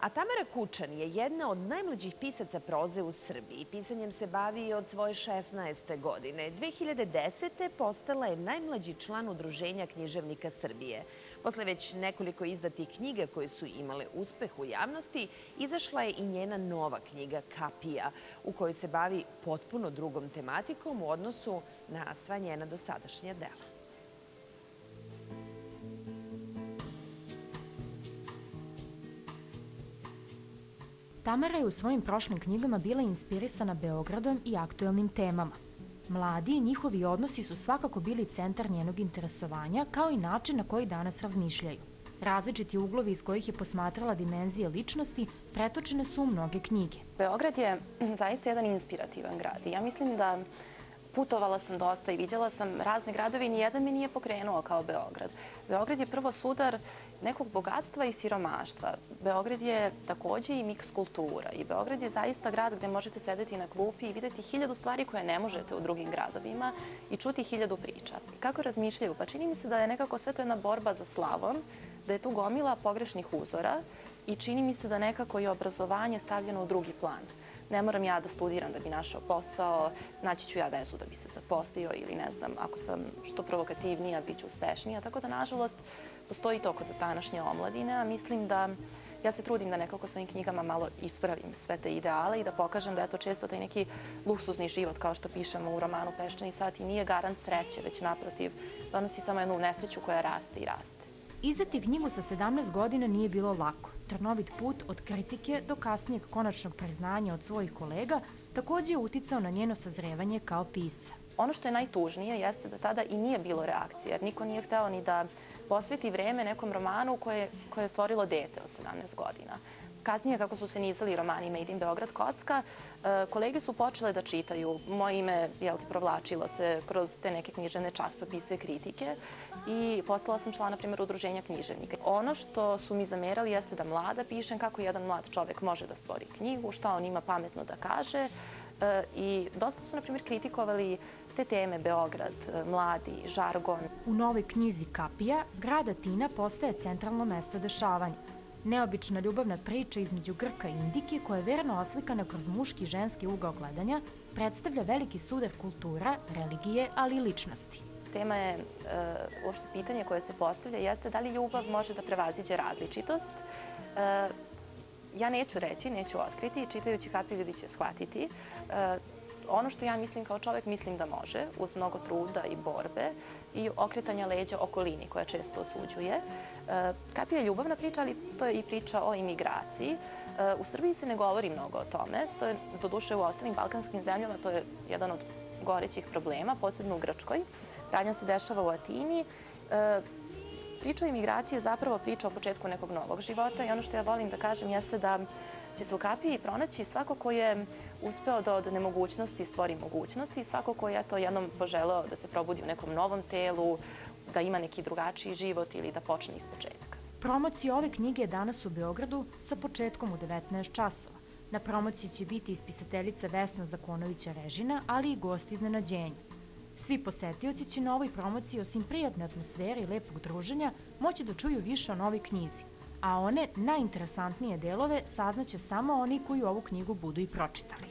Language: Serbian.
A Tamara Kučan je jedna od najmlađih pisaca proze u Srbiji. Pisanjem se bavi od svoje 16. godine. 2010. postala je najmlađi član Udruženja književnika Srbije. Posle već nekoliko izdatih knjiga koje su imale uspeh u javnosti, izašla je i njena nova knjiga Kapija, u kojoj se bavi potpuno drugom tematikom u odnosu na sva njena dosadašnja dela. Tamara je u svojim prošlim knjigama bila inspirisana Beogradom i aktuelnim temama. Mladi i njihovi odnosi su svakako bili centar njenog interesovanja, kao i način na koji danas razmišljaju. Različiti uglovi iz kojih je posmatrala dimenzije ličnosti pretočene su u mnoge knjige. Beograd je zaista jedan inspirativan grad i ja mislim da putovala sam dosta i viđala sam razne gradove i nijedan me nije pokrenuo kao Beograd. Beograd je prvo sudar nekog bogatstva i siromaštva. Beograd je takođe i miks kultura i Beograd je zaista grad gde možete sedeti na klupi i videti 1000 stvari koje ne možete u drugim gradovima i čuti 1000 priča. Kako razmišljaju? Pa čini mi se da je nekako sve to jedna borba za slavom, da je tu gomila pogrešnih uzora i čini mi se da nekako je obrazovanje stavljeno u drugi plan. Ne moram ja da studiram da bi našao posao, naći ću ja vezu da bi se zaposlio ili ne znam, ako sam što provokativnija, bit ću uspešnija. Tako da, nažalost, postoji to kod današnje omladine, a mislim da ja se trudim da nekako svojim knjigama malo ispravim sve te ideale i da pokažem da je to često taj neki luksuzni život, kao što pišemo u romanu Peščani sat, i nije garant sreće, već naprotiv, donosi samo jednu nesreću koja raste i raste. Izdati knjigu sa 17 godina nije bilo lako. Trnovit put od kritike do kasnijeg konačnog priznanja od svojih kolega takođe je uticao na njeno sazrevanje kao pisca. Ono što je najtužnije jeste da tada i nije bilo reakcije, jer niko nije hteo ni da posveti vreme nekom romanu koje je stvorilo dete od 17 godina. Kasnije, kako su se nizali romani Made in Beograd Kocka, kolege su počele da čitaju. Moje ime provlačilo se kroz te neke književne časopise, kritike i postala sam član, na primjer, Udruženja književnika. Ono što su mi zamerali jeste da mlada pišem, kako jedan mlad čovek može da stvori knjigu, šta on ima pametno da kaže. I dosta su, na primjer, kritikovali te teme Beograd, mladi, žargon. U novoj knjizi Kapija grad Atina postaje centralno mesto dešavanja. Neobična ljubavna priča između Grka i Indike, koja je verno oslikana kroz muški i ženski ugao gledanja, predstavlja veliki sudar kultura, religije, ali i ličnosti. Tema je, uopšte pitanje koje se postavlja, jeste da li ljubav može da prevaziđe različitost. Ja neću reći, neću otkriti, čitajući Kapiju ljudi će shvatiti. Ono što ja mislim kao čovek, mislim da može, uz mnogo truda i borbe i okretanja leđa okolini koja često osuđuje. Kapija je ljubavna priča, ali to je i priča o imigraciji. U Srbiji se ne govori mnogo o tome. To je, doduše, u ostalim balkanskim zemljama, to je jedan od gorećih problema, posebno u Grčkoj. Radnja se dešava u Atini. Priča o imigraciji je zapravo priča o početku nekog novog života i ono što ja volim da kažem jeste da će se u Kapiji pronaći svako ko je uspeo da od nemogućnosti stvori mogućnosti i svako ko je to jednom poželeo da se probudi u nekom novom telu, da ima neki drugačiji život ili da počne iz početka. Promocija ove knjige je danas u Beogradu sa početkom u 19 časova. Na promociji će biti ispisateljica Vesna Zakonovića-Režina, ali i gosti iznenađenja. Svi posetioci će na ovoj promociji, osim prijatne atmosfere i lepog druženja, moći da čuju više o novoj knjizi, a one najinteresantnije delove saznaće samo oni koji ovu knjigu budu i pročitali.